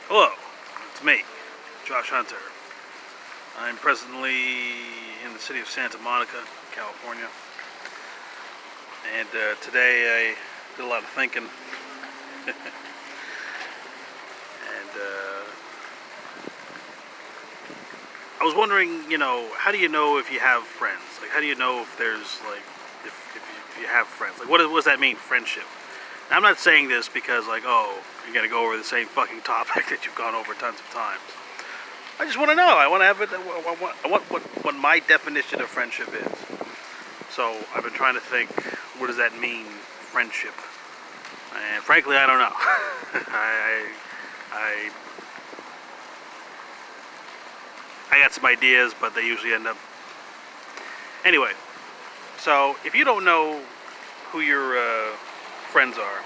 Hello, it's me, Josh Hunter. I'm presently in the city of Santa Monica, California, and today I did a lot of thinking, and I was wondering, how do you know if you have friends? Like, how do you know if there's, like, if you have friends? Like, what does that mean, friendship? Now, I'm not saying this because, like, oh, you're going to go over the same fucking topic that you've gone over tons of times. I just want to know. I want to have it. I want what my definition of friendship is. So I've been trying to think, what does that mean, friendship? And frankly, I don't know. I got some ideas, but they usually end up. Anyway, so if you don't know who your friends are,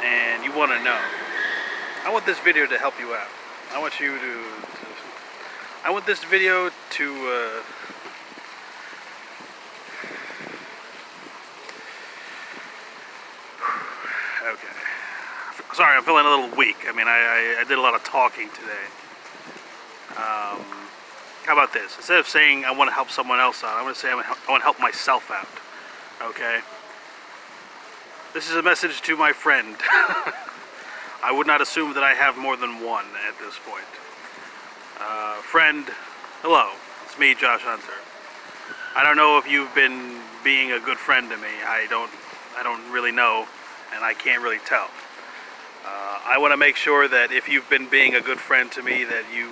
and you want to know, I want this video to help you out. I want you to I want this video to okay. Sorry, I'm feeling a little weak. I mean, I did a lot of talking today. How about this? Instead of saying I want to help someone else out, I'm going to say I want to help myself out. Okay? This is a message to my friend. I would not assume that I have more than one at this point. Friend, hello. It's me, Josh Hunter. I don't know if you've been being a good friend to me. I don't really know, and I can't really tell. I want to make sure that if you've been being a good friend to me, that you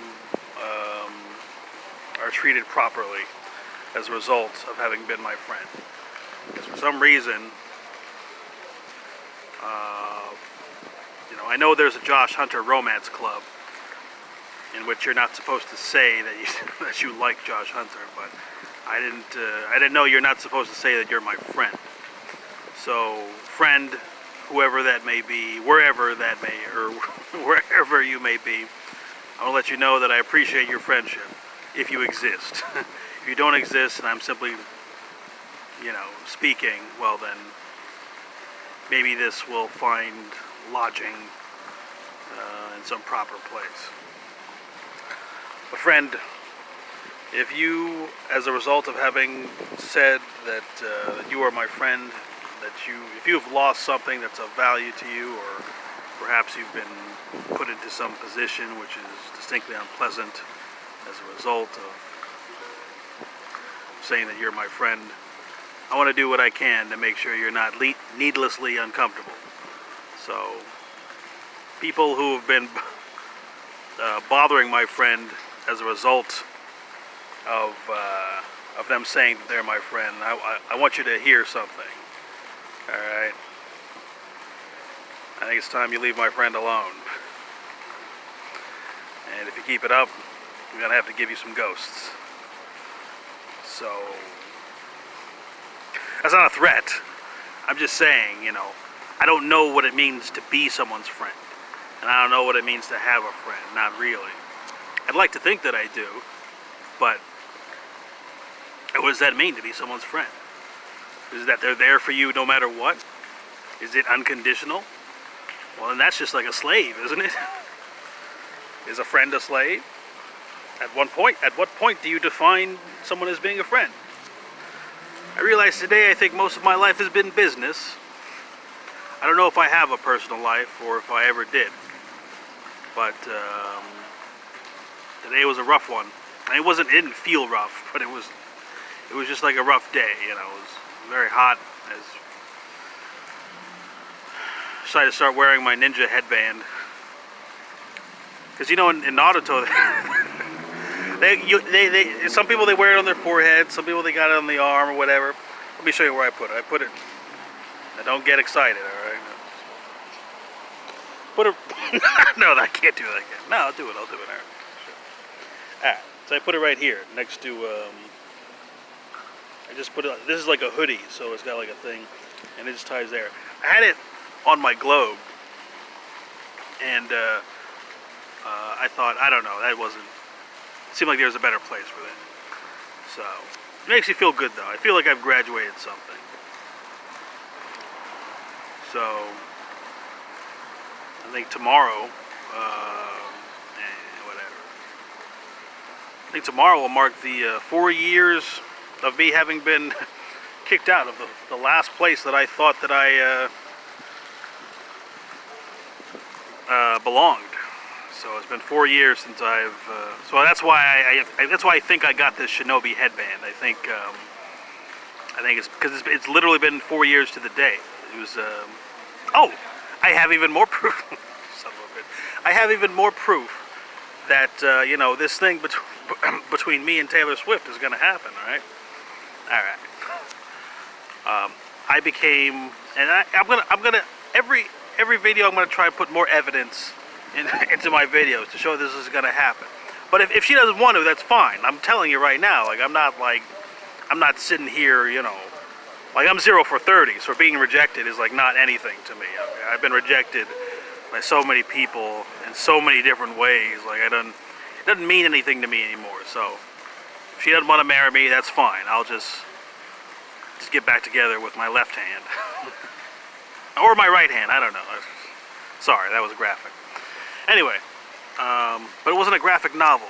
are treated properly as a result of having been my friend. Because for some reason, I know there's a Josh Hunter romance club in which you're not supposed to say that you like Josh Hunter, but I didn't know you're not supposed to say that you're my friend. So, friend, whoever that may be, wherever that may, or wherever you may be, I want to let you know that I appreciate your friendship, if you exist. If you don't exist and I'm simply, speaking, well then, maybe this will find lodging in some proper place. But friend, if you, as a result of having said that you are my friend, if you have lost something that's of value to you, or perhaps you've been put into some position which is distinctly unpleasant as a result of saying that you're my friend, I want to do what I can to make sure you're not needlessly uncomfortable. So, people who have been bothering my friend as a result of them saying that they're my friend, I want you to hear something. Alright? I think it's time you leave my friend alone. And if you keep it up, I'm going to have to give you some ghosts. So, that's not a threat. I'm just saying, I don't know what it means to be someone's friend. And I don't know what it means to have a friend. Not really. I'd like to think that I do, but what does that mean to be someone's friend? Is it that they're there for you no matter what? Is it unconditional? Well, then that's just like a slave, isn't it? Is a friend a slave? At what point do you define someone as being a friend? I realize today I think most of my life has been business. I don't know if I have a personal life or if I ever did. But today was a rough one. And it didn't feel rough, but it was just like a rough day, It was very hot. I decided to start wearing my ninja headband. Because in Naruto, some people they wear it on their forehead, some people they got it on the arm or whatever. Let me show you where I put it. I put it. Now don't get excited, all right? Put it. No, I can't do that again. No, I'll do it. All right. Sure. Alright, so I put it right here next to. I just put it. This is like a hoodie, so it's got like a thing, and it just ties there. I had it on my globe, and I thought, I don't know, it seemed like there was a better place for that. So, it makes me feel good though. I feel like I've graduated something. So, I think tomorrow, Whatever. I think tomorrow will mark the 4 years of me having been kicked out of the last place that I thought that I belonged. So it's been 4 years since I've. So that's why I think I got this Shinobi headband. I think it's because it's literally been 4 years to the day. It was. Oh, I have even more proof. Son of a bitch. I have even more proof that this thing between me and Taylor Swift is going to happen. All right. I became, and I'm gonna every video I'm gonna try and put more evidence into my videos to show this is gonna happen. But if she doesn't want to, that's fine. I'm telling you right now. I'm not sitting here, like I'm 0 for 30. So being rejected is like not anything to me. Okay? I've been rejected by so many people in so many different ways. Like it doesn't mean anything to me anymore. So if she doesn't want to marry me, that's fine. I'll just get back together with my left hand. Or my right hand, I don't know. Sorry, that was graphic. Anyway, but it wasn't a graphic novel.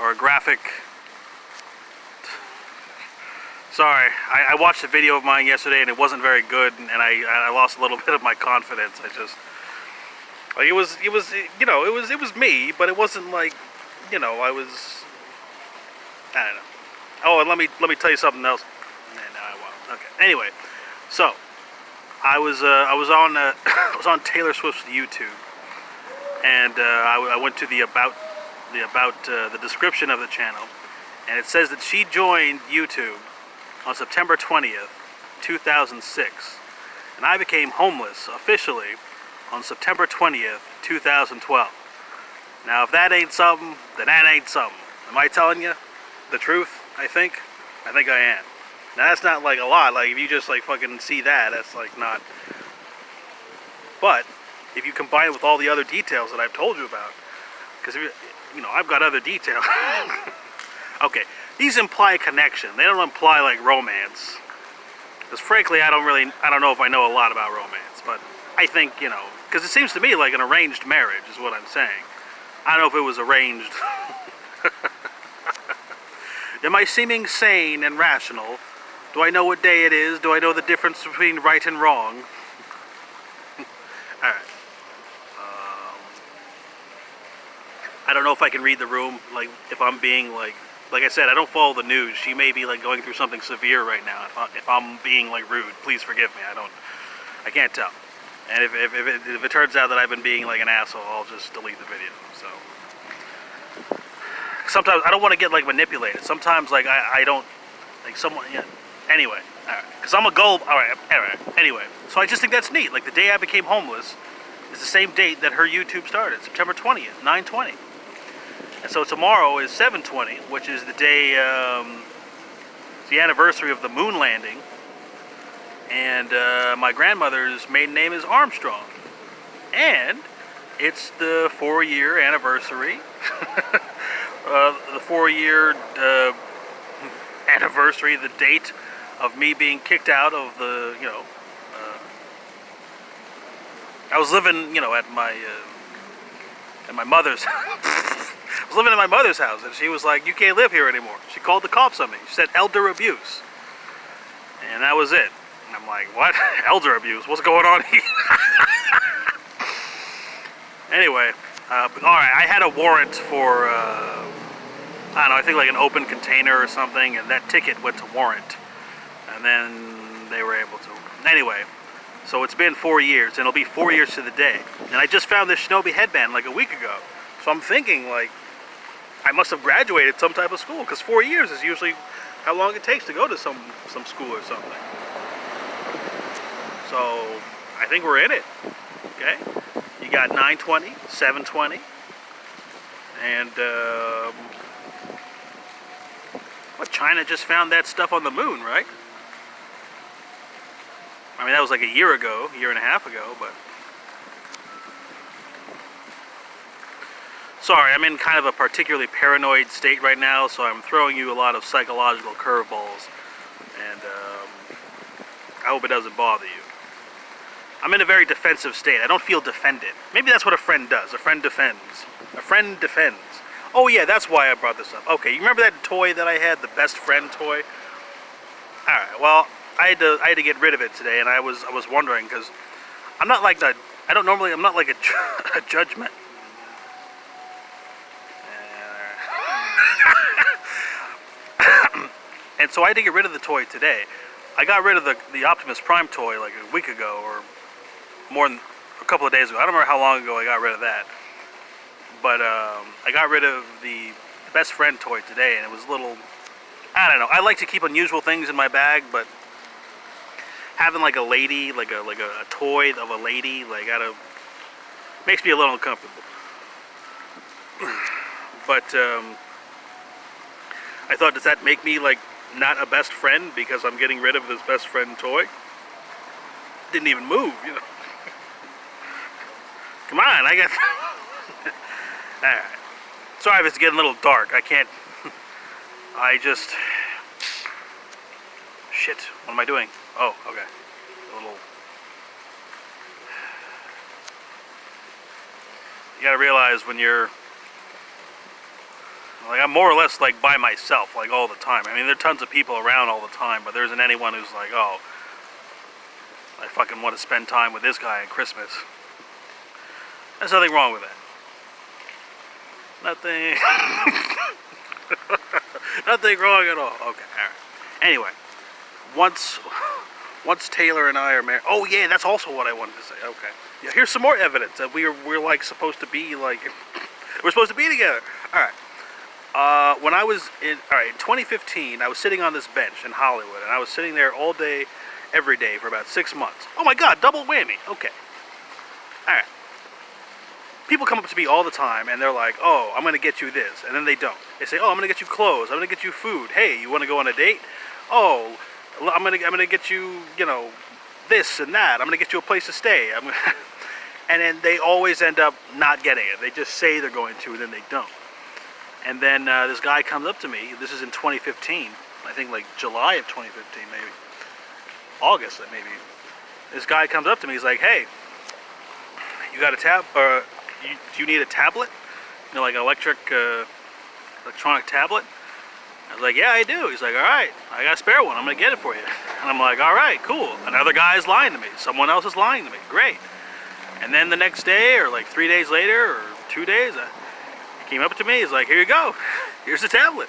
Or a graphic... Sorry, I watched a video of mine yesterday and it wasn't very good, and I lost a little bit of my confidence. Like it was me, but it wasn't like, I don't know. Oh, and let me tell you something else. No, I won't. Okay. Anyway, so I was on Taylor Swift's YouTube, and I went to the description of the channel, and it says that she joined YouTube on September 20th, 2006, and I became homeless officially on September 20th, 2012. Now, if that ain't something, then that ain't something. Am I telling you the truth? I think I am. Now that's not like a lot. Like if you just like fucking see that, that's like not. But if you combine it with all the other details that I've told you about, because I've got other details. Okay, these imply a connection. They don't imply like romance. Because frankly, I don't know if I know a lot about romance, but I think because it seems to me like an arranged marriage is what I'm saying. I don't know if it was arranged. Am I seeming sane and rational? Do I know what day it is? Do I know the difference between right and wrong? Alright. I don't know if I can read the room, like, if I'm being, like I said, I don't follow the news. She may be, like, going through something severe right now. If I'm being, like, rude, please forgive me. I can't tell. And if it turns out that I've been being, like, an asshole, I'll just delete the video, so... Sometimes I don't want to get like manipulated. Sometimes like I don't like someone. Yeah. Anyway, all right. Because I'm a gullible. All right. Anyway, so I just think that's neat. Like the day I became homeless is the same date that her YouTube started, September 20th, 9/20. And so tomorrow is 7/20, which is the day, the anniversary of the moon landing. And my grandmother's maiden name is Armstrong, and it's the 4-year anniversary. The 4-year anniversary, the date of me being kicked out of the, I was living, at my mother's. I was living in my mother's house, and she was like, "You can't live here anymore." She called the cops on me. She said elder abuse, and that was it. And I'm like, "What? Elder abuse? What's going on here?" Anyway. Alright, I had a warrant for, I don't know, I think like an open container or something, and that ticket went to warrant. And then they were able to. Anyway, so it's been 4 years, and it'll be 4 years to the day. And I just found this Shinobi headband like a week ago. So I'm thinking, like, I must have graduated some type of school, because 4 years is usually how long it takes to go to some school or something. So, I think we're in it. Okay? You got 9/20, 7/20, and China just found that stuff on the moon, right? I mean, that was like a year and a half ago, but... Sorry, I'm in kind of a particularly paranoid state right now, so I'm throwing you a lot of psychological curveballs, and I hope it doesn't bother you. I'm in a very defensive state. I don't feel defended. Maybe that's what a friend does. A friend defends. A friend defends. Oh yeah, that's why I brought this up. Okay, you remember that toy that I had, the best friend toy? All right. Well, I had to get rid of it today, and I was wondering because I'm not like the I'm not like a judgment. And so I had to get rid of the toy today. I got rid of the Optimus Prime toy like a week ago, or more than a couple of days ago. I don't remember how long ago I got rid of that. But I got rid of the best friend toy today, and it was a little, I don't know. I like to keep unusual things in my bag, but having like a lady, like a toy of a lady, like makes me a little uncomfortable. But I thought, does that make me like not a best friend because I'm getting rid of this best friend toy? Didn't even move, you know. Come on, I guess. Alright. Sorry if it's getting a little dark. I can't. I just. Shit. What am I doing? Oh, okay. A little. You gotta realize when you're. Like, I'm more or less like by myself, like all the time. I mean, there are tons of people around all the time, but there isn't anyone who's like, oh, I fucking want to spend time with this guy at Christmas. There's nothing wrong with that. Nothing. Nothing wrong at all. Okay, alright. Anyway, once Taylor and I are married. Oh yeah, that's also what I wanted to say. Okay. Yeah, here's some more evidence that we're like supposed to be like we're supposed to be together. Alright. When I was in 2015, I was sitting on this bench in Hollywood, and I was sitting there all day, every day for about 6 months. Oh my God, double whammy. Okay. All right. People come up to me all the time, and they're like, "Oh, I'm gonna get you this," and then they don't. They say, "Oh, I'm gonna get you clothes. I'm gonna get you food. Hey, you want to go on a date? Oh, I'm gonna get you, you know, this and that. I'm gonna get you a place to stay." And then they always end up not getting it. They just say they're going to, and then they don't. And then this guy comes up to me. This is in 2015. I think like July of 2015, maybe. August, maybe. This guy comes up to me. He's like, "Hey, you got a do you need a tablet? You know, like an electronic tablet?" I was like, "Yeah, I do." He's like, "All right, I got a spare one. I'm going to get it for you." And I'm like, "All right, cool." Another guy is lying to me. Someone else is lying to me. Great. And then the next day, or like 3 days later, or 2 days, he came up to me. He's like, "Here you go. Here's the tablet."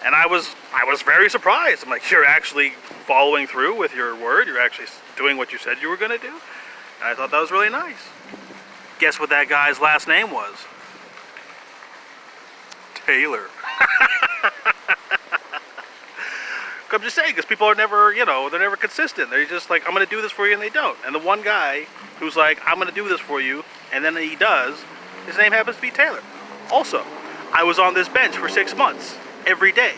And I was very surprised. I'm like, "You're actually following through with your word. You're actually doing what you said you were going to do." And I thought that was really nice. Guess what that guy's last name was? Taylor. I'm just saying, because people are never, you know, they're never consistent. They're just like, "I'm going to do this for you," and they don't. And the one guy who's like, "I'm going to do this for you," and then he does, his name happens to be Taylor. Also, I was on this bench for 6 months, every day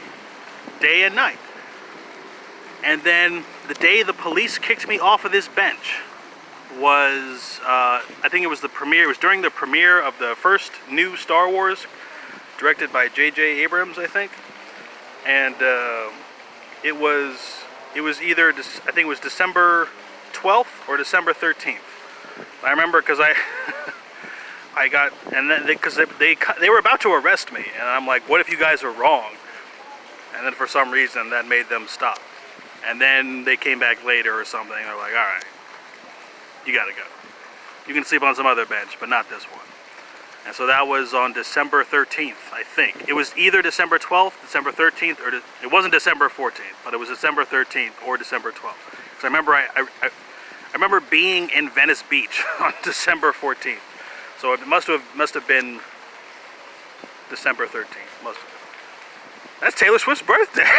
and night. And then the day the police kicked me off of this bench was, I think it was the premiere. It was during the premiere of the first new Star Wars, directed by J.J. Abrams, I think. And it was either, I think it was December 12th or December 13th. I remember because I got, and then because they were about to arrest me, and I'm like, "What if you guys are wrong?" And then for some reason that made them stop. And then they came back later or something. They're like, "All right, you gotta go. You can sleep on some other bench, but not this one." And so that was on December 13th, I think. It was either December 12th, December 13th, or it wasn't December 14th, but it was December 13th or December 12th. Because I remember I remember being in Venice Beach on December 14th. So it must have been December 13th. Must have been. That's Taylor Swift's birthday.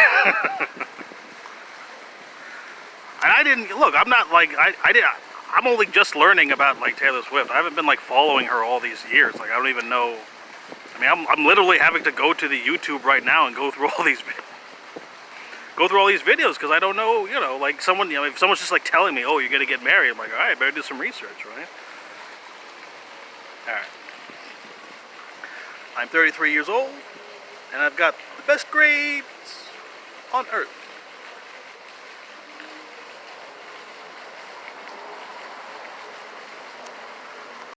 And I didn't look. I'm not like I'm only just learning about like Taylor Swift. I haven't been like following her all these years. Like I don't even know. I mean, I'm literally having to go to the YouTube right now and go through all these videos because I don't know. You know, like someone. You know, if someone's just like telling me, "Oh, you're gonna get married," I'm like, "All right, better do some research, right?" All right. I'm 33 years old, and I've got the best grades on earth.